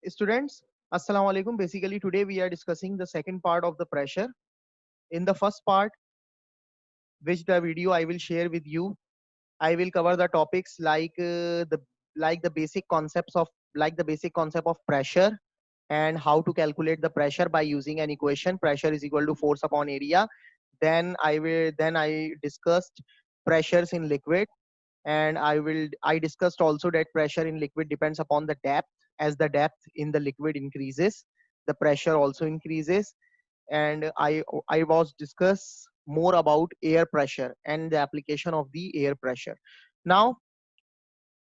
Students, Assalamu alaikum. Basically, today we are discussing the second part of the pressure. In the first part, which the video I will share with you, I will cover the topics like the basic concepts of the basic concept of pressure and how to calculate the pressure by using an equation. Pressure is equal to force upon area. Then I discussed pressures in liquid, and I discussed also that pressure in liquid depends upon the depth. As the depth in the liquid increases, the pressure also increases. And I was discuss more about air pressure and the application of the air pressure. Now,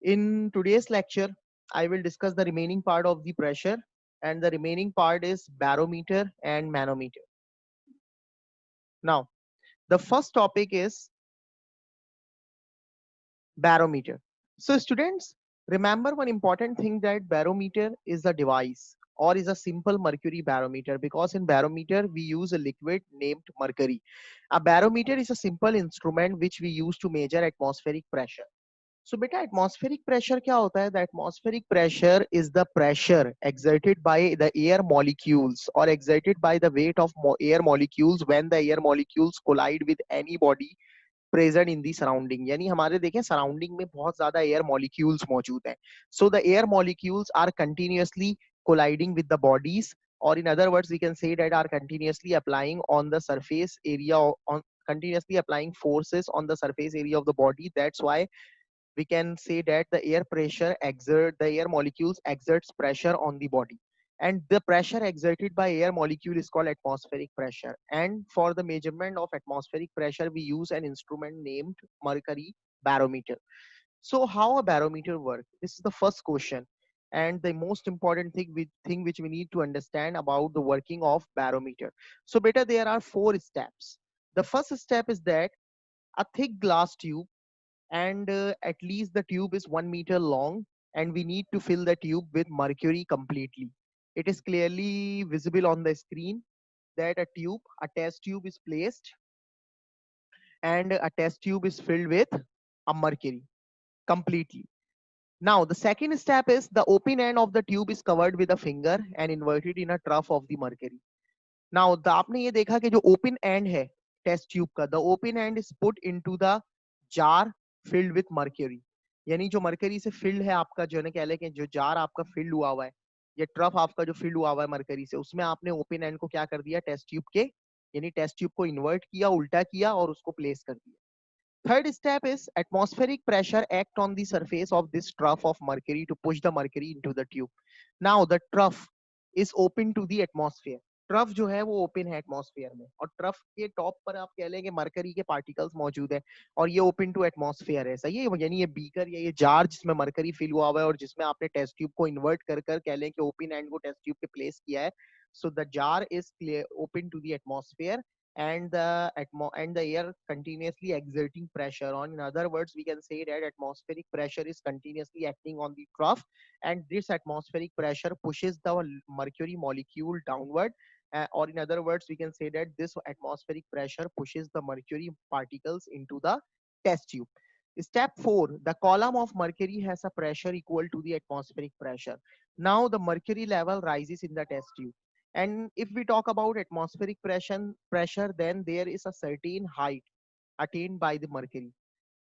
in today's lecture, I will discuss the remaining part of the pressure, and the remaining part is barometer and manometer. Now, the first topic is barometer. So students, remember one important thing, that barometer is a device or is a simple mercury barometer, because in barometer we use a liquid named mercury. A barometer is a simple instrument which we use to measure atmospheric pressure. So beta, atmospheric pressure क्या होता है? The atmospheric pressure is the pressure exerted by the air molecules or exerted by the weight of air molecules when the air molecules collide with any body present in the surrounding, यानी हमारे देखें surrounding में बहुत ज्यादा air molecules मौजूद हैं. So the air molecules are continuously colliding with the bodies, और in other words we can say that are continuously applying on the surface area on continuously applying forces on the surface area of the body. That's why we can say that the air molecules exerts pressure on the body, and the pressure exerted by air molecule is called atmospheric pressure. And for the measurement of atmospheric pressure we use an instrument named mercury barometer. So how a barometer works, this is the first question, and the most important thing which we need to understand about the working of barometer. So beta, there are four steps. The first step is that a thick glass tube, and at least the tube is 1 meter long, and we need to fill the tube with mercury completely. It is clearly visible on the screen that a test tube is placed, and a test tube is filled with a mercury completely. Now the second step is the open end of the tube is covered with a finger and inverted in a trough of the mercury. Now the आपने ये देखा कि जो open end है test tube का, the open end is put into the jar filled with mercury. यानी जो mercury से फिल्ड है आपका, जो है कह ले कि जो जार आपका फिल्ड हुआ हुआ है, ये ट्रफ आपका जो फिल्ड हुआ हुआ है मरकरी से, उसमें आपने ओपन एंड को क्या कर दिया, टेस्ट ट्यूब के, यानी टेस्ट ट्यूब को इन्वर्ट किया, उल्टा किया और उसको प्लेस कर दिया. Third step is atmospheric pressure act on the surface of this trough of mercury to push the mercury into the tube. Now the trough is open to the atmosphere. Trough जो है वो open है atmosphere में, और trough के top पर आप कह लेंगे मरकरी के पार्टिकल्स मौजूद है, और ये ओपन टू एटमॉस्फेयर है. सही है, यानी ये बीकर या ये जार जिसमें मरकरी फिल हुआ हुआ है और जिसमें आपने टेस्ट ट्यूब को इन्वर्ट कर कर कह लें कि ओपन एंड को टेस्ट ट्यूब पे प्लेस किया है. So the jar is open to the atmosphere, and the air continuously exerting pressure on. In other words, we can say that atmospheric pressure is continuously acting on the trough, and this atmospheric pressure pushes the mercury molecule downward. Or in other words, we can say that this atmospheric pressure pushes the mercury particles into the test tube. Step 4, the column of mercury has a pressure equal to the atmospheric pressure. Now the mercury level rises in the test tube, and if we talk about atmospheric pressure, then there is a certain height attained by the mercury,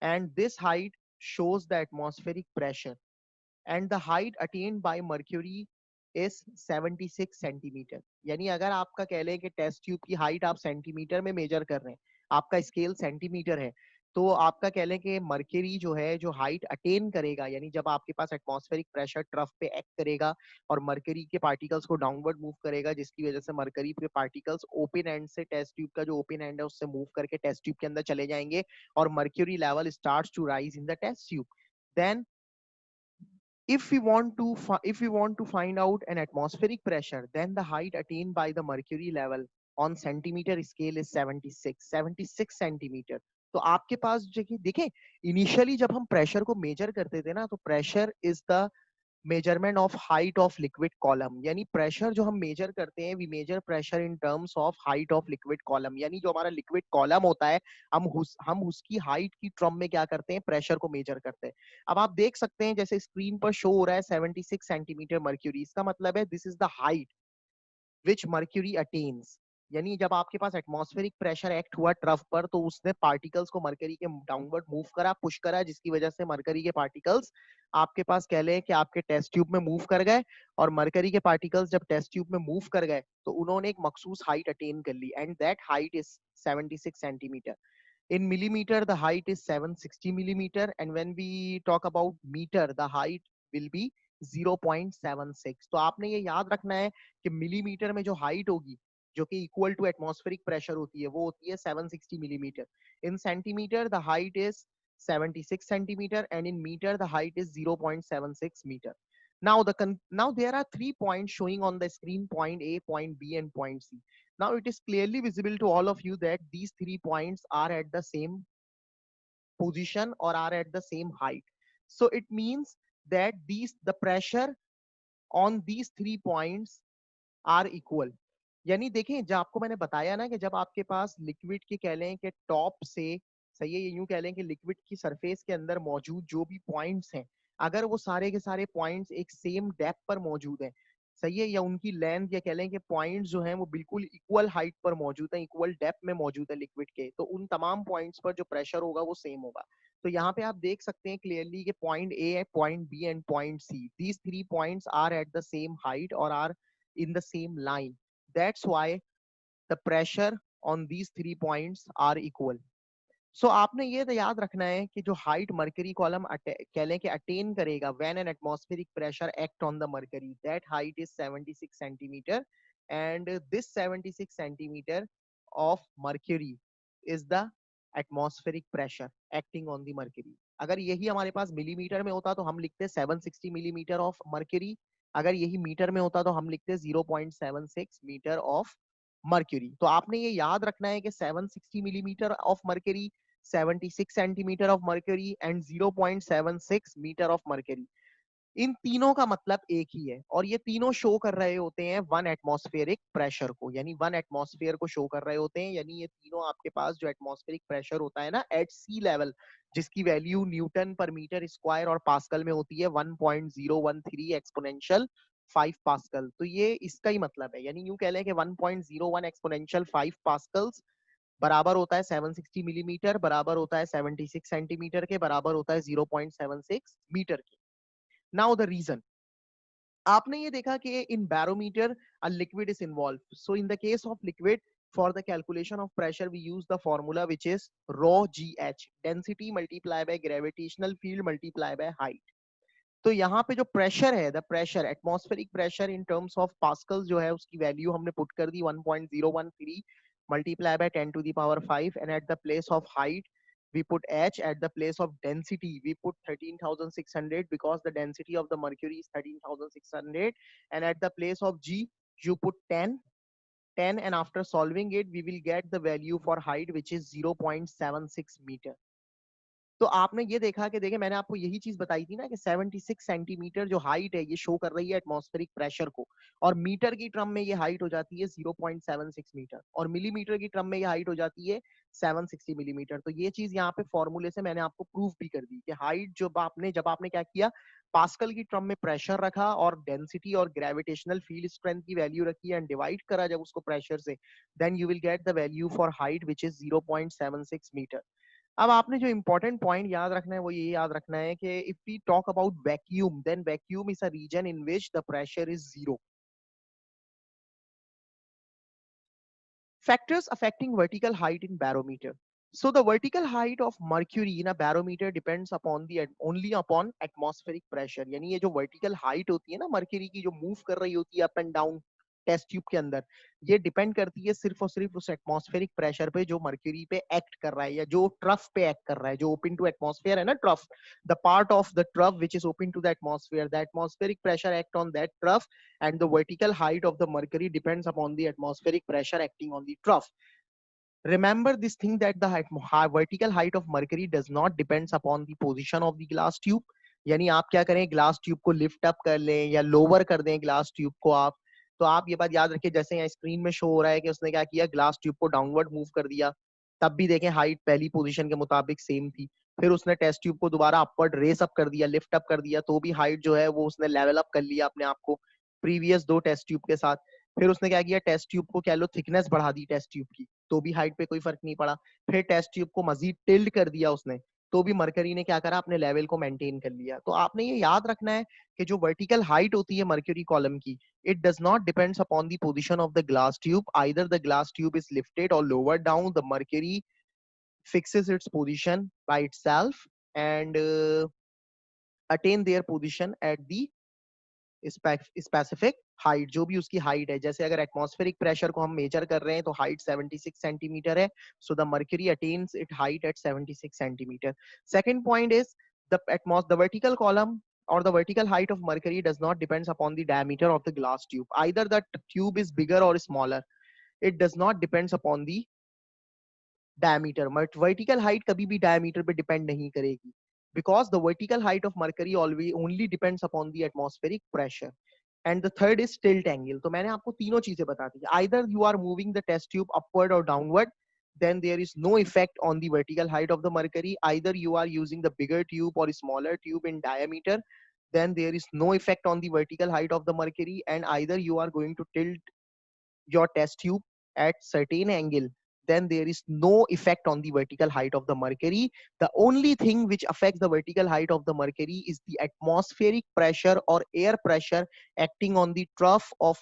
and this height shows the atmospheric pressure, and the height attained by mercury is 76 centimetre. यानी अगर आपका कह लें कि test tube की height आप centimetre में major कर रहे हैं, आपका स्केल सेंटीमीटर है, तो आपका कह लें कि मर्क्यूरी जो है जो हाइट अटेन करेगा, यानी जब आपके पास एटमॉस्फेरिक प्रेशर ट्रफ पे एक्ट करेगा और मर्क्यूरी के पार्टिकल्स को डाउनवर्ड मूव करेगा, जिसकी वजह से मर्क्यूरी के पार्टिकल्स ओपन एंड से टेस्ट ट्यूब का जो ओपन एंड है उससे मूव करके टेस्ट ट्यूब के अंदर चले जाएंगे, और mercury level starts to rise in the test tube. Then if we want to find out an atmospheric pressure, then the height attained by the mercury level on centimeter scale is 76 centimetre. तो आपके पास देखिए, initially जब हम pressure को major करते थे ना, तो pressure is the measurement of height of liquid column, यानी प्रेशर जो हम मेजर करते हैं, we measure pressure in terms of height of liquid column, यानी जो हमारा लिक्विड कॉलम होता है, हम उसकी हाइट की टर्म में क्या करते हैं, प्रेशर को मेजर करते हैं। अब आप देख सकते हैं जैसे स्क्रीन पर शो हो रहा है 76 सेंटीमीटर मर्क्यूरी, इसका मतलब है this is the height which mercury attains, यानी जब आपके पास एटमॉस्फेरिक प्रेशर एक्ट हुआ ट्रफ पर, तो उसने पार्टिकल्स को मरकरी के डाउनवर्ड मूव करा, पुश करा, जिसकी वजह से मरकरी के पार्टिकल्स आपके पास कह लें कि आपके टेस्ट ट्यूब में मूव कर गए, और मरकरी के पार्टिकल्स जब टेस्ट ट्यूब में मूव कर गए तो उन्होंने एक मखसूस हाइट अटेन कर ली, and that height is 76 centimetre. In millimeter, the height is 760 millimeter, and when we talk about meter, the height will be 0.76. तो आपने ये याद रखना है कि मिलीमीटर में जो हाइट होगी, जो कि इक्वल टू एटमॉस्फेरिक प्रेशर होती है, वो होती है 760 millimeter. In centimeter, the height is 76 centimeter, and in meter, the height is 0.76 meter. Now there are 3 points showing on the screen: point A, point B, and point C. Now it is clearly visible to all of you that these 3 points are at the same position or are at the same height. So it means that the pressure on these 3 points are equal. यानी देखें, जब आपको मैंने बताया ना कि जब आपके पास लिक्विड के कह लें कि टॉप से, सही है, ये यूं कह लें कि लिक्विड की सरफेस के अंदर मौजूद जो भी पॉइंट्स हैं, अगर वो सारे के सारे पॉइंट्स एक सेम डेप्थ पर मौजूद हैं, सही है, या उनकी लेंथ, या कह लें कि पॉइंट्स जो हैं वो बिल्कुल इक्वल हाइट पर मौजूद हैं, इक्वल डेप्थ में मौजूद है लिक्विड के, तो उन तमाम पॉइंट्स पर जो प्रेशर होगा वो सेम होगा. तो यहाँ पे आप देख सकते हैं क्लियरली कि point A, point B and point C, these 3 points are at the same height और are in the same line. That's why the pressure on these 3 points are equal. So आपने ये तो याद रखना है कि जो हाइट मर्करी कॉलम कह लें कि अटेन करेगा when an atmospheric pressure act on the mercury, that height is 76 centimeter, and this 76 centimeter of mercury is the atmospheric pressure acting on the mercury. अगर यही हमारे पास मिलीमीटर में होता तो हम लिखते 760 मिलीमीटर ऑफ मर्क्यूरी, अगर यही मीटर में होता तो हम लिखते 0.76 मीटर ऑफ मर्क्यूरी. तो आपने ये याद रखना है कि 760 millimetre of mercury, 76 centimetre of mercury and 0.76 metre of mercury, इन तीनों का मतलब एक ही है, और ये तीनों शो कर रहे होते हैं वन एटमॉस्फेरिक प्रेशर को, यानी वन एटमॉस्फेयर को शो कर रहे होते हैं. यानी ये तीनों आपके पास जो एटमॉस्फेरिक प्रेशर होता है ना एट सी लेवल, जिसकी वैल्यू न्यूटन पर मीटर स्क्वायर और पास्कल में होती है 1.013 एक्सपोनेंशियल 5 पास्कल, तो ये इसका ही मतलब है. यानी यूं कह लें कि 1.01 एक्सपोनेंशियल 5 पास्कल्स बराबर होता है 760 मिलीमीटर, बराबर होता है 76 सेंटीमीटर के, बराबर होता है 0.76 मीटर के. नाउ द रीजन, आपने ये देखा कि in barometer a liquid is involve. So in the case of liquid, for the calculation of pressure we use the formula which is rho g h, density multiply by gravitational field multiply by height. तो यहाँ पे जो pressure है, the pressure, atmospheric pressure in terms of pascals जो है, उसकी value हमने put कर दी 1.013 multiply by 10 to the power 5, and at the place of height we put h, at the place of density we put 13,600 because the density of the mercury is 13,600, and at the place of g you put 10, and after solving it we will get the value for height which is 0.76 meter. तो आपने ये देखा कि देखिए मैंने आपको यही चीज बताई थी ना कि 76 सेंटीमीटर जो हाइट है ये शो कर रही है एटमॉस्फेरिक प्रेशर को, और मीटर की टर्म में ये हाइट हो जाती है 0.76 मीटर, और मिलीमीटर की टर्म में ये हाइट हो जाती है 760 मिलीमीटर. तो ये चीज यहाँ पे फॉर्मूले से मैंने आपको प्रूफ भी कर दी कि हाइट जब आपने क्या किया, पास्कल की टर्म में प्रेशर रखा और डेंसिटी और ग्रेविटेशनल फील्ड स्ट्रेंथ की वैल्यू रखी एंड डिवाइड करा जब उसको प्रेशर से, then you will get the value for height which is 0.76 metre. अब आपने जो इंपॉर्टेंट पॉइंट याद रखना है वो ये याद रखना है कि if we talk about vacuum, then vacuum is a region in which the pressure is zero. Factors affecting vertical height in barometer. So the vertical height of mercury in a barometer depends upon the only upon atmospheric pressure. यानी ये जो vertical height होती है ना mercury की, जो move कर रही होती है up and down test tube के अंदर, ये डिपेंड करती है सिर्फ और सिर्फ उस एटमॉस्फेरिक प्रेशर पे जो मर्क्यूरी पे एक्ट कर रहा है, या जो ट्रफ पे एक्ट कर रहा है, जो ओपन टू एटमॉस्फेयर है ना trough, the part of the trough which is open to the atmosphere, the atmospheric pressure act on that trough, and the vertical height of the mercury depends upon the atmospheric pressure acting on the trough. Remember this thing that the vertical height of mercury does not depends upon the position of the glass tube. यानी आप क्या करें, glass tube को lift up कर लें या lower कर दें ग्लास ट्यूब को आप। तो आप ये बात याद रखिए, जैसे यहाँ स्क्रीन में शो हो रहा है कि उसने क्या किया, ग्लास ट्यूब को डाउनवर्ड मूव कर दिया, तब भी देखें हाइट पहली पोजीशन के मुताबिक सेम थी। फिर उसने टेस्ट ट्यूब को दोबारा अपवर्ड रेस अप कर दिया, लिफ्ट अप कर दिया, तो भी हाइट जो है वो उसने लेवल अप कर लिया अपने आप को प्रीवियस दो टेस्ट ट्यूब के साथ। फिर उसने क्या किया, टेस्ट ट्यूब को कह लो थिकनेस बढ़ा दी टेस्ट ट्यूब की, तो भी हाइट पे कोई फर्क नहीं पड़ा। फिर टेस्ट ट्यूब को मजीद टिल्ड कर दिया उसने, तो भी मरकरी ने क्या करा, अपने लेवल को मेंटेन कर लिया। तो आपने ये याद रखना है कि जो वर्टिकल हाइट होती है मरकरी कॉलम की, it does not depends upon the position of the glass tube. Either the glass tube is lifted or lowered down, the mercury fixes its position by itself and attain their position at the specific height, जो भी उसकी height है। जैसे अगर atmospheric pressure को हम major कर रहे हैं तो हाइट 76 सेंटीमीटर है, so the mercury attains it height at 76 centimetre. Second point is the vertical column or the vertical height of mercury does not depends upon the diameter of the glass tube. Either the tube is bigger or smaller, it does not depends upon the diameter. Vertical height कभी भी diameter पे depend नहीं करेगी, because the vertical height of mercury always only depends upon the atmospheric pressure. And the third is tilt angle. तो मैंने आपको तीनों चीजें बता दी। Either you are moving the test tube upward or downward, then there is no effect on the vertical height of the mercury. Either you are using the bigger tube or smaller tube in diameter, then there is no effect on the vertical height of the mercury. And either you are going to tilt your test tube at certain angle, then there is no effect on the vertical height of the mercury. The only thing which affects the vertical height of the mercury is the atmospheric pressure or air pressure acting on the trough of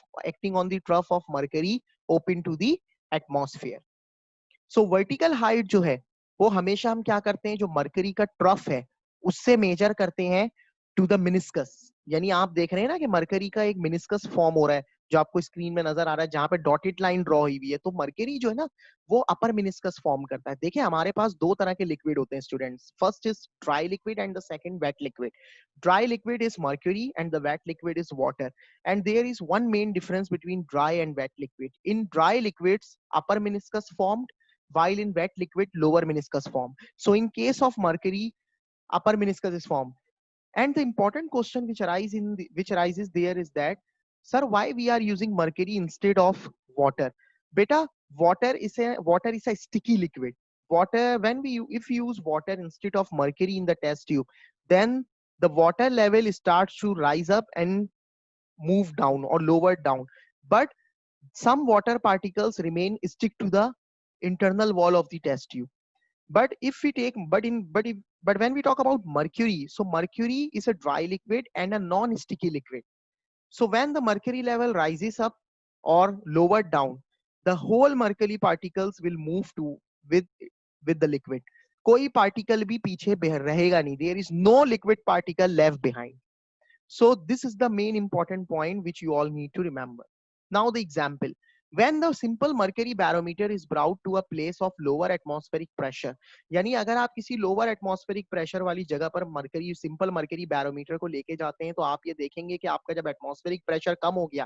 mercury open to the atmosphere. So vertical height जो है वो हमेशा हम क्या करते हैं, जो mercury का ट्रफ है उससे मेजर करते हैं टू द मिनिस्कस। यानी आप देख रहे हैं ना कि मरकरी का एक मिनिस्कस फॉर्म हो रहा है, जो आपको स्क्रीन में नजर आ रहा है, जहां पे डॉटेड लाइन ड्रॉ हुई हुई है। तो मरकरी जो है ना वो अपर मिनिस्कस फॉर्म करता है। देखिए हमारे पास दो तरह के लिक्विड होते हैं students, first is dry liquid and the second wet liquid. Dry liquid is mercury and the wet liquid is water, and there is one main difference between dry and wet liquid. In dry liquids upper meniscus form, while in wet liquid lower meniscus form. So in case of mercury, upper meniscus is formed. And the important question which arises there is that, sir, why we are using mercury instead of water? Beta, water is a sticky liquid. Water, when if we use water instead of mercury in the test tube, then the water level starts to rise up and move down or lower down. But some water particles remain stick to the internal wall of the test tube. But if we take but when we talk about mercury, so mercury is a dry liquid and a non-sticky liquid. So when the mercury level rises up or lowered down, the whole mercury particles will move to with with the liquid. कोई particle भी पीछे रहेगा नहीं. There is no liquid particle left behind. So this is the main important point which you all need to remember. Now the example. When the simple mercury barometer is brought to a place of lower atmospheric pressure, यानी अगर आप किसी lower atmospheric pressure वाली जगह पर mercury simple mercury barometer को लेके जाते हैं, तो आप ये देखेंगे कि आपका जब atmospheric pressure कम हो गया,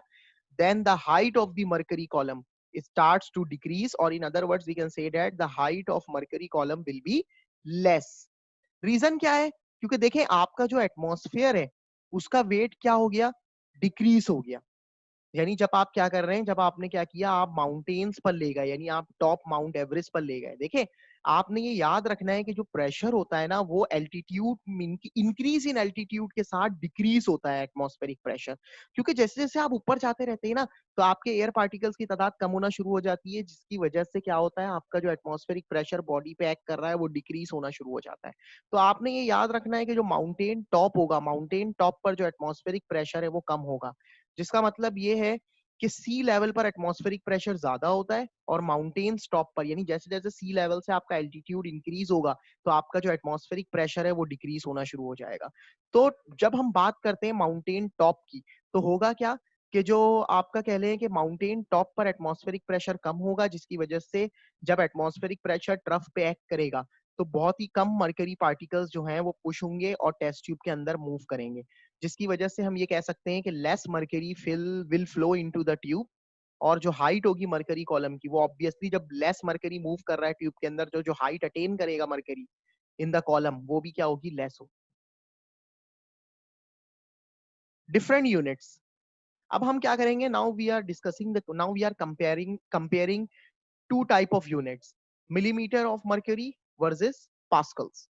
then the height of the mercury column starts to decrease, or in other words we can say that the height of mercury column will be less. Reason क्या है? क्योंकि देखें आपका जो एटमॉस्फेयर है उसका वेट क्या हो गया, डिक्रीज हो गया। यानी जब आप क्या कर रहे हैं, जब आपने क्या किया, आप माउंटेन्स पर ले गए, यानी आप टॉप माउंट एवरेस्ट पर ले गए। देखें आपने ये याद रखना है कि जो प्रेशर होता है ना वो एल्टीट्यूड इंक्रीज इन एल्टीट्यूड के साथ डिक्रीज होता है एटमॉस्फेरिक प्रेशर। क्योंकि जैसे जैसे आप ऊपर जाते रहते हैं ना, तो आपके एयर पार्टिकल्स की तादाद कम होना शुरू हो जाती है, जिसकी वजह से क्या होता है, आपका जो एटमॉस्फेरिक प्रेशर बॉडी पे एक्ट कर रहा है वो डिक्रीज होना शुरू हो जाता है। तो आपने ये याद रखना है कि जो माउंटेन टॉप होगा, माउंटेन टॉप पर जो एटमॉस्फेरिक प्रेशर है वो कम होगा, जिसका मतलब ये है कि सी लेवल पर एटमॉस्फेरिक प्रेशर ज्यादा होता है, और माउंटेन्स टॉप पर, यानी जैसे जैसे सी लेवल से आपका एल्टीट्यूड इंक्रीज होगा तो आपका जो एटमॉस्फेरिक प्रेशर है वो डिक्रीज होना शुरू हो जाएगा। तो जब हम बात करते हैं माउंटेन टॉप की, तो होगा क्या कि जो आपका कह लें कि माउंटेन टॉप पर एटमॉस्फेरिक प्रेशर कम होगा, जिसकी वजह से जब एटमॉस्फेरिक प्रेशर ट्रफ पे एक्ट करेगा तो बहुत ही कम मरकरी पार्टिकल्स जो हैं वो पुश होंगे और टेस्ट ट्यूब के अंदर मूव करेंगे, जिसकी वजह से हम ये कह सकते हैं कि less mercury will flow into the tube. और जो हाइट होगी मरकरी कॉलम की, वो ऑब्वियसली जब लेस मरकरी मूव कर रहा है ट्यूब के अंदर, जो जो हाइट अटेन करेगा मरकरी इन द कॉलम, वो भी क्या होगी, लेस होगी। different units. अब हम क्या करेंगे? Now we are discussing the, now we are comparing two type of units, millimeter of mercury versus pascals.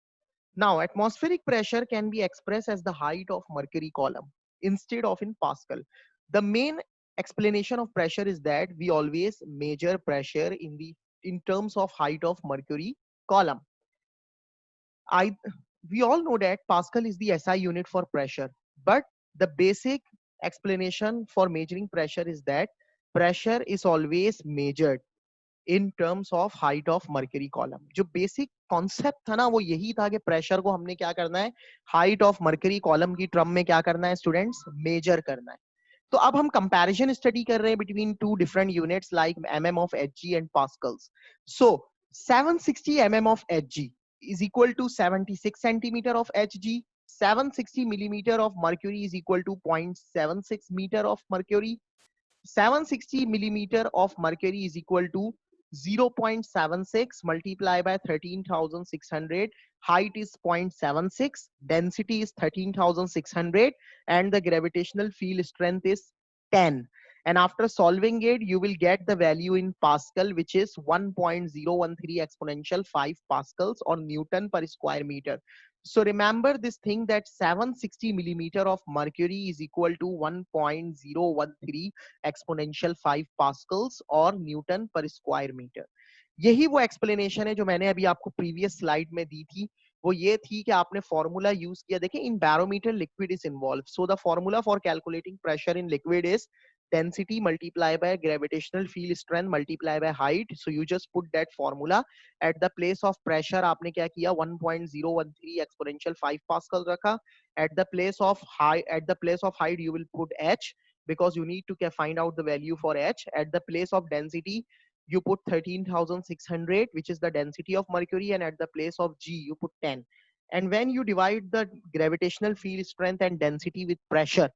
Now atmospheric pressure can be expressed as the height of mercury column instead of in pascal. The main explanation of pressure is that we always measure pressure in terms of height of mercury column. I We all know that pascal is the SI unit for pressure, but the basic explanation for measuring pressure is that pressure is always measured in terms of height of mercury column. जो basic concept था ना वो यही था कि pressure को हमने क्या करना है, हाइट ऑफ मर्करी कॉलम की टर्म में क्या करना है स्टूडेंट्स, मेजर करना है. तो अब हम कंपैरिजन स्टडी कर रहे हैं between two different units like mm of hg and pascals. So 760 mm of hg is equal to 76 centimeter of hg. 760 millimeter of mercury is equal to 0.76 meter of mercury. 760 millimeter of mercury is equal to 0.76 multiplied by 13,600. Height is 0.76, density is 13,600, and the gravitational field strength is 10. And after solving it, you will get the value in Pascal, which is 1.013 exponential 5 pascals or Newton per square meter. So remember this thing that 760 millimeter of mercury is equal to 1.013 exponential 5 pascals और Newton पर square metre. यही वो explanation है जो मैंने अभी आपको previous slide में दी थी. वो ये थी कि आपने फॉर्मूला यूज किया. देखिए in barometer liquid is involve, so the formula for calculating pressure in liquid is density multiplied by gravitational field strength multiplied by height. So you just put that formula at the place of pressure. आपने क्या किया, 1.013 exponential 5 pascal रखा. At the place of height you will put h, because you need to find out the value for h. At the place of density you put 13,600, which is the density of mercury, and at the place of g you put 10. And when you divide the gravitational field strength and density with pressure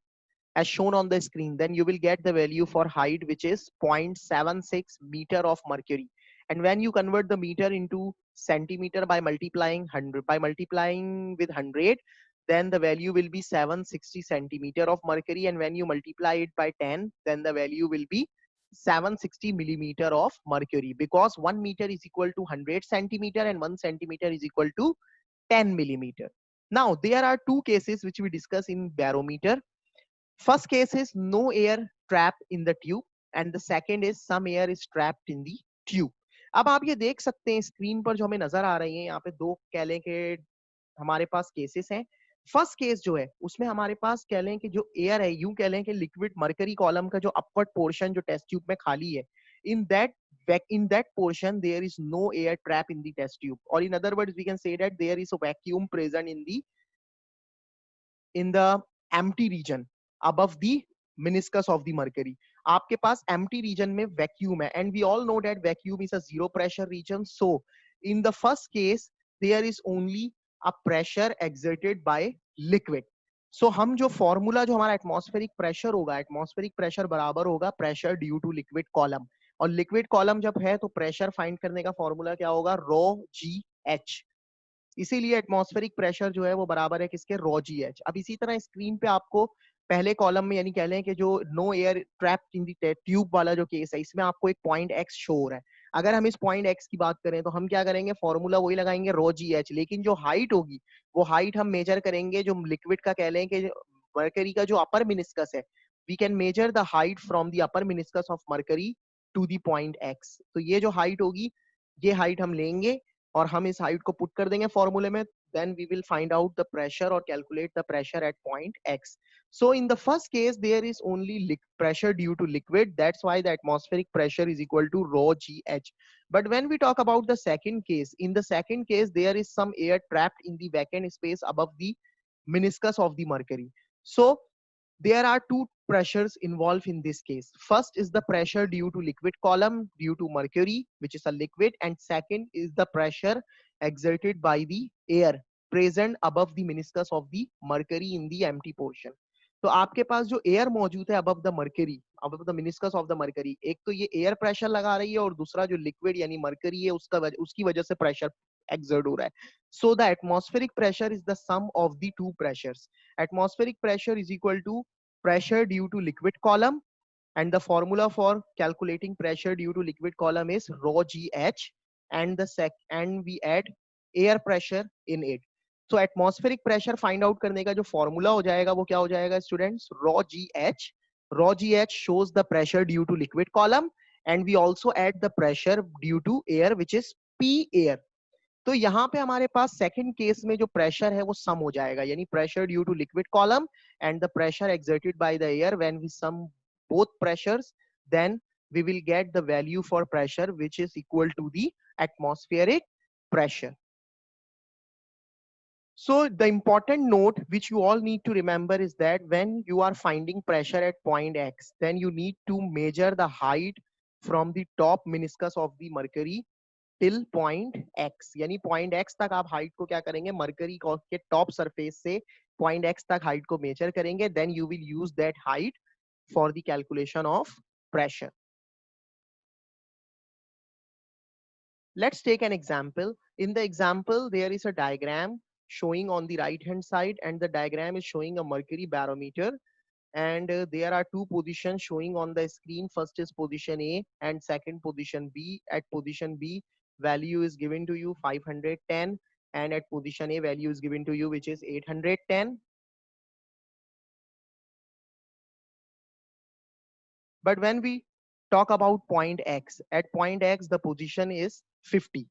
as shown on the screen, then you will get the value for height, which is 0.76 meter of mercury. And when you convert the meter into centimeter by multiplying with 100, then the value will be 760 centimeter of mercury. And when you multiply it by 10, then the value will be 760 millimeter of mercury, because 1 meter is equal to 100 centimeter and 1 centimeter is equal to 10 millimeter. Now there are two cases which we discuss in barometer. First case is no air trapped in the tube, and the second is some air is trapped in the tube. अब आप ये देख सकते हैं screen पर जो हमें नजर आ रही है, यहाँ पे दो कह लें कि हमारे पास केसेस हैं. फर्स्ट केस जो है उसमें हमारे पास कह लें कि जो एयर है, यूं कह लें कि लिक्विड मरकरी कॉलम का जो अपवर्ड पोर्शन जो टेस्ट ट्यूब में खाली है, in that portion there is no air trap in the test tube, or in other words we can say that there is a vacuum present in the empty region above the meniscus of the mercury. आपके पास empty region में vacuum है, and we all know that vacuum is a zero pressure region. So in the first case there is only a pressure exerted by liquid. So हम जो formula जो हमारा atmospheric pressure होगा, atmospheric pressure बराबर होगा pressure due to liquid column. और liquid column जब है तो प्रेशर फाइंड करने का फॉर्मूला क्या होगा, रो जी एच. इसीलिए एटमॉस्फेरिक प्रेशर जो है वो बराबर है किसके, रो जी एच. अब इसी तरह स्क्रीन पे आपको पहले कॉलम में यानी कह लें कि जो no air trapped in the tube वाला जो केस है, इसमें आपको एक पॉइंट एक्स शो हो रहा है. अगर हम इस पॉइंट एक्स की बात करें तो हम क्या करेंगे, फॉर्मूला वही लगाएंगे रो जी एच. लेकिन जो हाइट होगी वो हाइट हम मेजर करेंगे जो लिक्विड का कह लें कि मरकरी का जो अपर मिनिस्कस है, we can measure the height from the upper meniscus of mercury to the point X. तो ये जो हाइट होगी ये हाइट हम लेंगे और हम इस हाइट को पुट कर देंगे फॉर्मूले में. then we will find out the pressure or calculate the pressure at point x. So in the first case there is only pressure due to liquid, that's why the atmospheric pressure is equal to rho gh. But when we talk about the second case, in the second case there is some air trapped in the vacant space above the meniscus of the mercury. So there are two pressures involved in this case. First is the pressure due to liquid column due to mercury, which is a liquid, and second is the pressure exerted by the air present above the meniscus of the mercury in the empty portion. तो आपके पास जो air मौजूद है above the mercury, above the meniscus of the mercury, एक तो ये air pressure लगा रही है और दूसरा जो लिक्विड यानी मरकरी है उसकी वजह से प्रेशर exert हो रहा है. So the atmospheric pressure is the sum of the two pressures. Atmospheric pressure is equal to pressure due to liquid column, and the formula for calculating pressure due to liquid column is rho gh, and and we add air pressure in it. So atmospheric pressure find out करने का जो formula हो जाएगा वो क्या हो जाएगा students? Rho gh. Rho gh shows the pressure due to liquid column, and we also add the pressure due to air which is p air. तो यहाँ पे हमारे पास सेकंड केस में जो प्रेशर है वो सम हो जाएगा, यानी pressure due to liquid column and the pressure exerted by the air. When we sum both pressures, then we will get the value for pressure which is equal to the atmospheric pressure. So the important note which you all need to remember is that when you are finding pressure at point X, then you need to measure the height from the top meniscus of the mercury till point X, यानी point X तक आप height को क्या करेंगे, मरकरी के top surface से point X तक हाइट को मेजर करेंगे. Then you will use that height for the calculation of pressure. Let's take an example. In the example, there is a diagram showing on the right hand side, and the diagram is showing a mercury barometer, and there are two positions showing on the screen. First is position A and second position B. At position B, value is given to you 510, and at position A, value is given to you which is 810. But when we talk about point X, at point X the position is 50.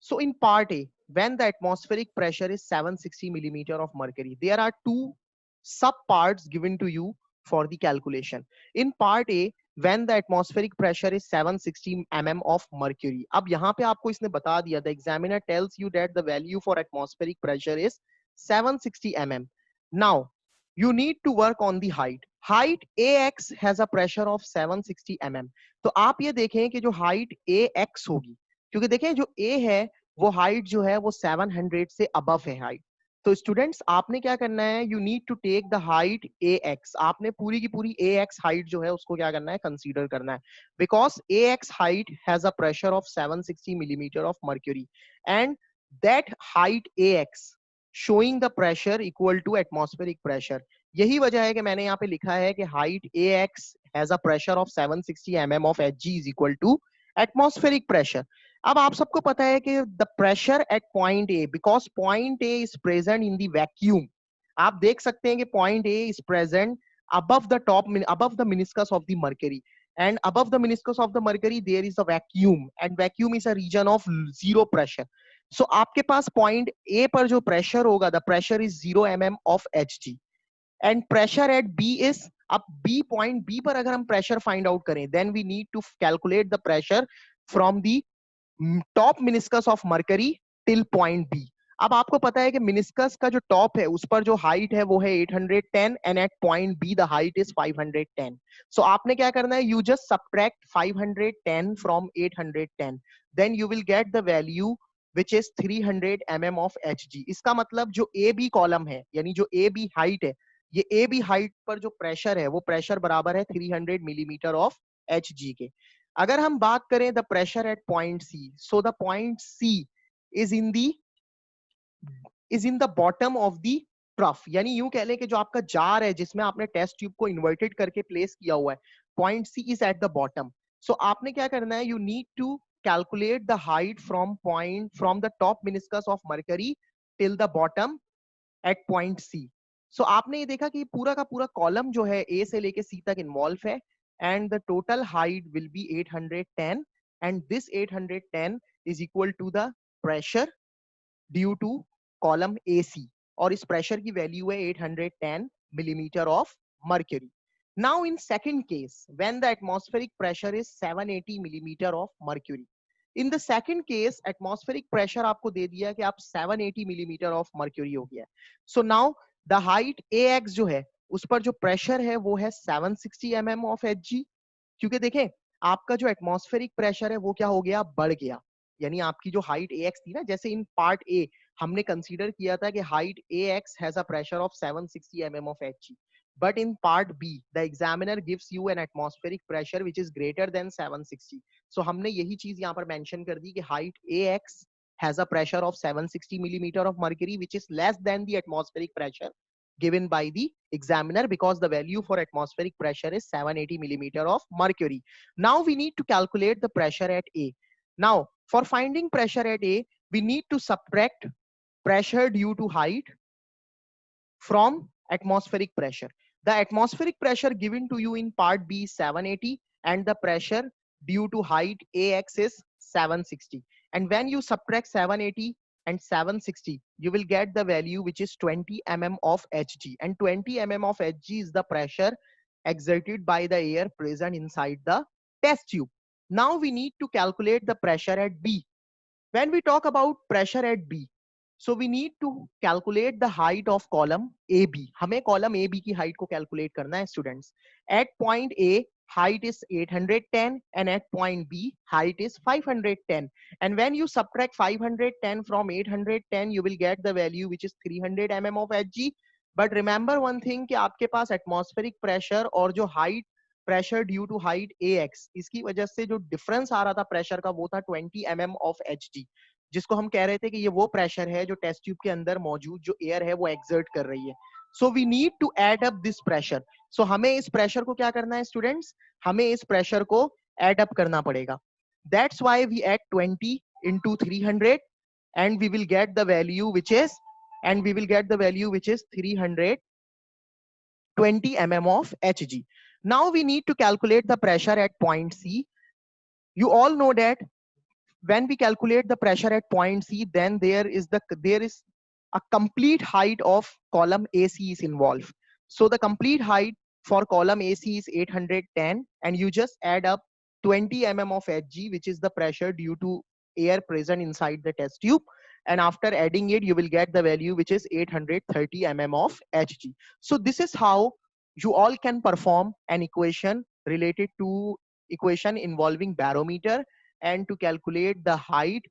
So in part A, when the atmospheric pressure is 760 millimeter of mercury, there are two sub parts given to you for the calculation. In part A, when the atmospheric pressure is 760 mm of mercury. अब यहाँ पे आपको इसने बता दिया, the examiner tells you that the value for atmospheric pressure is 760 mm. Now you need to work on the height. Height AX has a pressure of 760 mm. तो आप ये देखें कि जो height AX होगी, क्योंकि देखें जो A है वो हाइट जो है वो 700 से अबव है हाइट. तो स्टूडेंट्स आपने क्या करना है, you need to take the height A X. आपने पूरी की पूरी ए एक्स हाइट जो है उसको क्या करना है, कंसीडर करना है, because A X height has a pressure of 760 millimetre of mercury, and that height A X showing the pressure equal to atmospheric pressure. यही वजह है कि मैंने यहाँ पे लिखा है कि height A X has a pressure of 760 mm of H G is equal to atmospheric pressure. अब आप सबको पता है कि the pressure at point A, because point A is present in the vacuum. आप देख सकते हैं कि point A is present above the top, above the meniscus of the mercury, and above the meniscus of the mercury there is a vacuum, and vacuum is a region of zero pressure. So आपके पास point A पर जो pressure होगा, the pressure is 0 mm of H G, and pressure at B is, अब B point B पर अगर हम pressure find out करें, then we need to calculate the pressure from the top meniscus of mercury till point B. अब आपको पता है कि मिनिस्कस का जो टॉप है उस पर जो हाइट है वो है 810, and at point B the height is 510. So आपने क्या करना है, you just subtract 510 from 810, then you will get the value which is 300 mm of Hg. इसका मतलब जो ए बी कॉलम है, यानी जो ए बी हाइट है, ये ए बी हाइट पर जो प्रेशर है वो प्रेशर बराबर है 300 मिलीमीटर ऑफ Hg के. अगर हम बात करें the pressure at point C, so the point C is in the bottom of the trough, यानी यूं कह लें कि जो आपका जार है जिसमें आपने टेस्ट ट्यूब को इन्वर्टेड करके प्लेस किया हुआ है, point C is at the bottom. So आपने क्या करना है, you need to calculate the height from the top meniscus of mercury till the bottom at point C. So आपने ये देखा कि पूरा का पूरा कॉलम जो है ए से लेके सी तक इन्वॉल्व है, and the total height will be 810, and this 810 is equal to the pressure due to column AC, और इस pressure की value है 810 millimeter of mercury. Now in second case, when the atmospheric pressure is 780 millimeter of mercury, in the second case atmospheric pressure आपको दे दिया कि आप 780 millimeter of mercury हो गया. So now the height AX जो है उस पर जो प्रेशर है वो है 760 mm ऑफ Hg, क्योंकि देखें आपका जो एटमॉस्फेरिक प्रेशर है वो क्या हो गया, बढ़ गया. यानी आपकी जो हाइट AX थी ना, जैसे इन पार्ट ए हमने कंसीडर किया था कि height AX has a pressure of 760 mm of Hg, but in part B the examiner gives you an atmospheric pressure which is greater than 760. So हमने यही चीज यहाँ पर मेंशन कर दी कि height AX has a pressure of 760 millimeter of mercury which is less than the atmospheric pressure. given by the examiner, because the value for atmospheric pressure is 780 millimeter of mercury. Now we need to calculate the pressure at A. Now for finding pressure at A, we need to subtract pressure due to height from atmospheric pressure. The atmospheric pressure given to you in part B is 780, and the pressure due to height AX is 760. And when you subtract 780 and 760, you will get the value which is 20 mm of Hg. And 20 mm of Hg is the pressure exerted by the air present inside the test tube. Now we need to calculate the pressure at B. When we talk about pressure at B, so we need to calculate the height of column AB. हमें column AB की height को calculate करना है students. At point A, height is 810, and at point B, height is 510. And when you subtract 510 from 810, you will get the value which is 300 mm of Hg. But remember one thing कि आपके पास atmospheric pressure और जो height pressure due to height AX, इसकी वजह से जो difference आ रहा था प्रेशर का वो था 20 mm ऑफ Hg, जिसको हम कह रहे थे कि ये वो प्रेशर है जो टेस्ट ट्यूब के अंदर मौजूद जो एयर है वो एक्सर्ट कर रही है. So we need to add up this pressure. So हमें इस प्रेशर को क्या करना है स्टूडेंट्स, हमें इस प्रेशर को एड अप करना पड़ेगा. That's why we add 20 into 300 and we will get the value which is 320 mm of Hg. Now we need to calculate the pressure at point C. You all know that when we calculate the pressure at point C, then there is a complete height of column AC is involved. So the complete height for column AC is 810, and you just add up 20 mm of Hg, which is the pressure due to air present inside the test tube. And after adding it, you will get the value which is 830 mm of Hg. So this is how you all can perform an equation related to equation involving barometer, and to calculate the height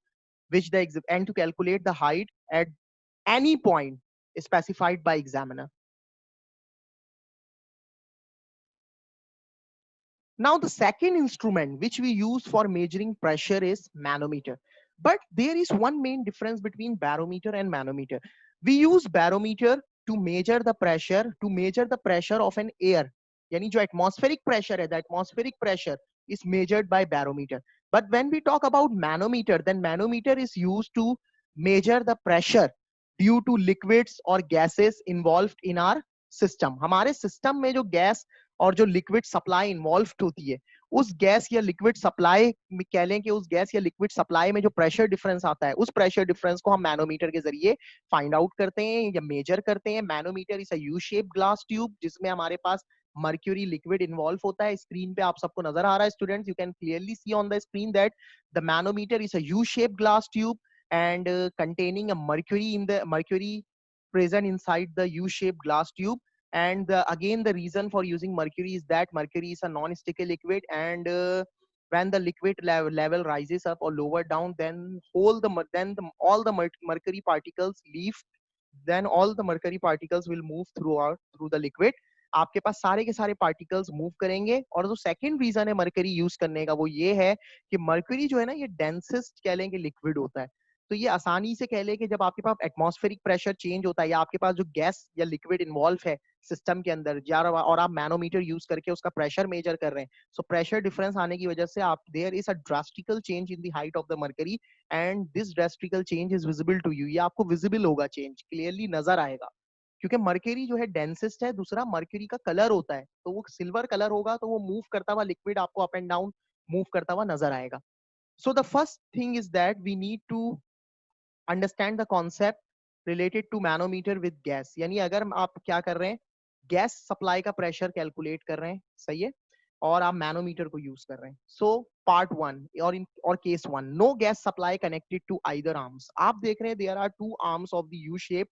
at any point specified by examiner. Now the second instrument which we use for measuring pressure is manometer. But there is one main difference between barometer and manometer. We use barometer to measure the pressure of an air. यानी जो atmospheric pressure है, the atmospheric pressure is measured by barometer. But when we talk about manometer, then manometer is used to measure the pressure due to liquids or gases involved in our system. हमारे system में जो gas और जो liquid supply involve होती है, उस gas या liquid supply में कह लें कि उस गैस या लिक्विड सप्लाई में जो प्रेशर डिफरेंस आता है, उस प्रेशर डिफरेंस को हम मैनोमीटर के जरिए फाइंड आउट करते हैं या मेजर करते हैं. Manometer is a U shape glass tube जिसमें हमारे पास मर्क्यूरी लिक्विड इन्वॉल्व होता है. स्क्रीन पे आप सबको नजर आ रहा है students, you can clearly see on the screen that the manometer is a U shape glass tube and containing a mercury present inside the U-shaped glass tube. And again, the reason for using mercury is that mercury is a non-sticky liquid, and when the liquid level rises up or lower down, then all the mercury particles leave. Then all the mercury particles will move through the liquid. आपके पास सारे के सारे particles move करेंगे. और जो second reason है mercury use करने का वो ये है कि मर्करी जो है ना, ये डेंसेस्ट कह लें कि लिक्विड होता है. तो ये आसानी से कह लें कि जब आपके पास एटमॉस्फेरिक प्रेशर चेंज होता है या आपके पास जो गैस या लिक्विड इन्वॉल्व है सिस्टम के अंदर और आप मैनोमीटर यूज करके उसका प्रेशर मेजर कर रहे हैं, सो प्रेशर डिफरेंस आने की वजह से आप there is a drastical change in the height of the mercury, and this drastical change is visible to you. ये आपको विजिबल होगा, चेंज क्लियरली नजर आएगा, क्योंकि मर्करी जो है डेंसेस्ट है. दूसरा, मर्करी का कलर होता है, तो वो सिल्वर कलर होगा, तो वो मूव करता हुआ लिक्विड आपको अप एंड डाउन मूव करता हुआ नजर आएगा. So the first thing is that we need to understand the concept related to manometer with gas. यानी अगर आप क्या कर रहे हैं, गैस सप्लाई का प्रेशर कैलकुलेट कर रहे हैं, सही है, और आप मैनोमीटर को यूज कर रहे हैं. सो पार्ट वन और case one, no gas supply connected to either arms. आप देख रहे हैं there are two arms of the U shape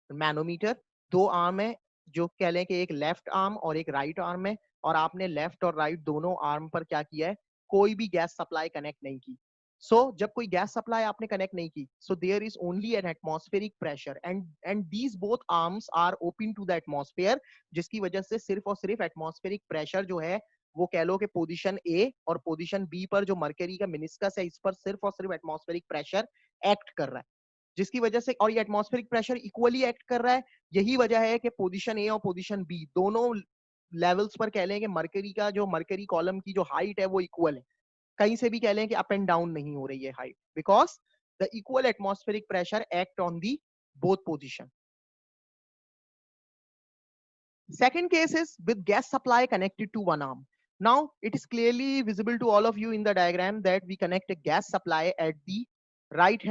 manometer. दो आर्म है, जो कह लें कि एक लेफ्ट आर्म और एक राइट आर्म है, और आपने लेफ्ट और राइट दोनों आर्म पर क्या किया है, कोई भी गैस सप्लाई कनेक्ट नहीं की. जब कोई गैस सप्लाई आपने कनेक्ट नहीं की, so there is only an atmospheric pressure, and these both arms are open to the atmosphere, जिसकी वजह से सिर्फ और सिर्फ एटमॉस्फेरिक प्रेशर जो है वो कह लो कि पोजीशन ए और पोजीशन बी पर जो मर्करी का मिनिस्कस है, इस पर सिर्फ और सिर्फ एटमॉस्फेरिक प्रेशर एक्ट कर रहा है. जिसकी वजह से, और ये एटमॉस्फेरिक प्रेशर इक्वली एक्ट कर रहा है। यही वजह है कि पोजीशन ए और पोजीशन बी दोनों लेवल्स पर कह लें कि मरकरी का जो मरकरी कॉलम की जो हाइट है वो इक्वल है। कहीं से भी कह लें कि अप एंड डाउन नहीं हो रही है height, because the equal atmospheric pressure act on the both position. Second case is with gas supply connected to one arm. Now it is clearly visible to all of you in the diagram that we connect a gas supply at the right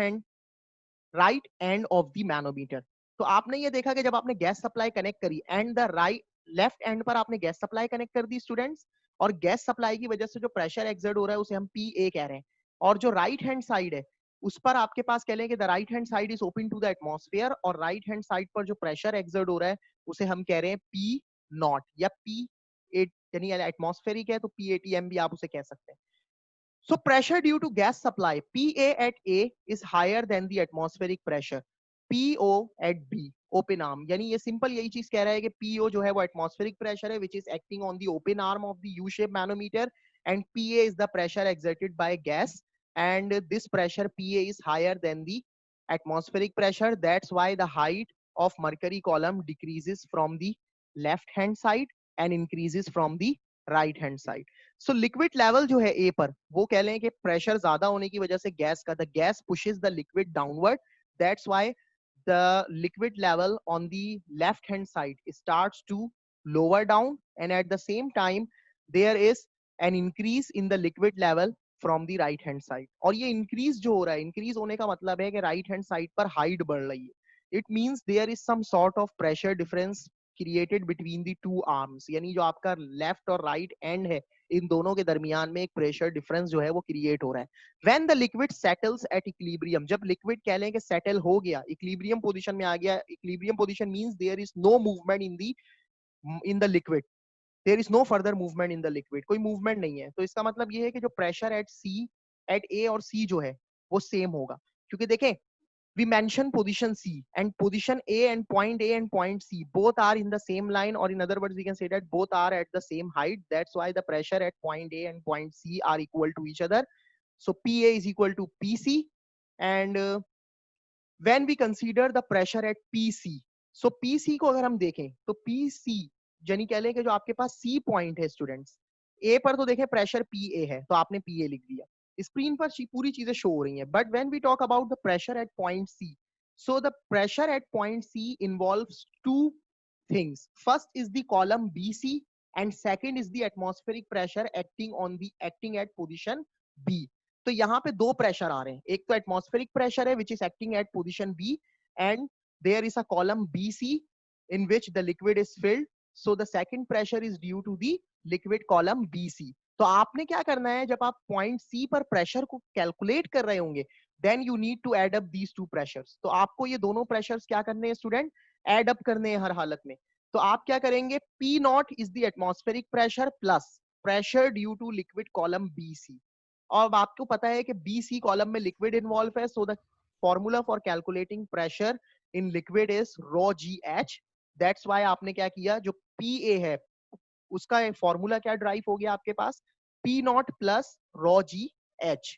end of the manometer. तो आपने ये देखा कि जब आपने gas supply connect करी and the right left and पर आपने गैस सप्लाई कनेक्ट कर दी स्टूडेंट्स, और गैस सप्लाई की वजह से जो प्रेशर एक्सर्ट हो रहा है उसे हम पी ए कह रहे हैं। और जो राइट हैंड साइड है उस पर आपके पास कह लें कि the right hand side is open to the atmosphere, और राइट हैंड साइड पर जो प्रेशर एक्सर्ट हो रहा है उसे हम कह रहे हैं पी नॉट या पी एट, यानी एटमॉस्फेरिक है तो पी एटीएम भी आप उसे कह सकते हैं। So pressure due to gas supply PA at A is higher than the atmospheric pressure PO at B. Open arm, यानी ये सिंपल यही चीज कह रहा है कि PO जो है वो atmospheric pressure है which is acting on the open arm of the U-shaped manometer, and PA is the pressure exerted by gas, and this pressure PA is higher than the atmospheric pressure. That's why the height of mercury column decreases from the left hand side and increases from the right hand side. So liquid level जो है ए पर वो कह लें कि pressure ज्यादा होने की वजह से गैस का the gas pushes the liquid downward. That's why the liquid level on the left hand side starts to lower down, and at the same time there is an increase in the liquid level from the right hand side. और ये increase जो हो रहा है, increase होने का मतलब है कि राइट हैंड साइड पर हाइट बढ़ रही है. It means there is some sort of pressure difference created between the two arms, यानी जो आपका लेफ्ट और राइट एंड है इन दोनों के दरमियान में एक प्रेशर डिफरेंस जो है वो क्रिएट हो रहा है. When the liquid settles at equilibrium, जब लिक्विड कह लें कि सेटल हो गया, इक्विलिब्रियम पोजीशन में आ गया. Equilibrium position means there is no movement in the liquid, there is no further movement in the liquid, कोई मूवमेंट नहीं है. तो इसका मतलब ये है कि जो pressure at C, at A और सी जो है वो सेम होगा. क्योंकि देखें, we mention position C, and position A and point C both are in the same line, or in other words we can say that both are at the same height. That's why the pressure at point A and point C are equal to each other. So PA is equal to PC, and when we consider the pressure at PC, so PC को अगर हम देखें तो PC यानी कह लें कि जो आपके पास C पॉइंट है स्टूडेंट्स, A पर तो देखें प्रेशर PA है तो आपने PA लिख दिया, स्क्रीन पर पूरी चीजें शो हो रही हैं. But when we talk about the pressure at point C, so the pressure at point C involves two things. First is the column BC, and second is the atmospheric pressure acting at position B. तो यहाँ पे दो pressure आ रहे हैं, एक तो atmospheric pressure है which is acting at position B, and there is a column BC in which the liquid is filled. So the second pressure is due to the liquid column BC. तो आपने क्या करना है, जब आप point सी पर pressure को calculate कर रहे होंगे, then you need to add up these two pressures. तो आपको ये दोनों प्रेशर्स क्या करने हैं स्टूडेंट, एड अप करने हैं हर हालत में. तो आप क्या करेंगे, P nought is the atmospheric pressure plus pressure due to liquid column BC. और अब आपको पता है कि BC कॉलम में लिक्विड इन्वॉल्व है, so the formula for calculating pressure in liquid is rho GH. That's why आपने क्या किया, जो PA है उसका फॉर्मूला क्या ड्राइव हो गया आपके पास, P not plus row GH.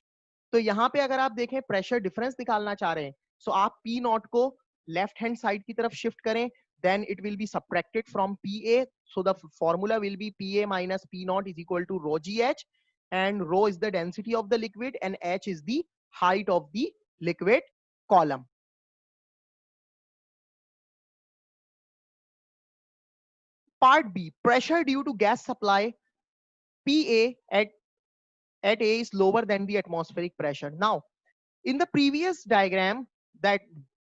तो यहाँ पे अगर आप देखें प्रेशर डिफरेंस निकालना चाह रहे हैं, सो आप P नॉट को लेफ्ट हैंड साइड की तरफ शिफ्ट करें, then it will be subtracted from PA. So the formula will be PA minus P naught is equal to rho GH, and rho is the density of the liquid and H is the height of the liquid column. Part B, pressure due to gas supply PA at A is lower than the atmospheric pressure. Now, in the previous diagram, that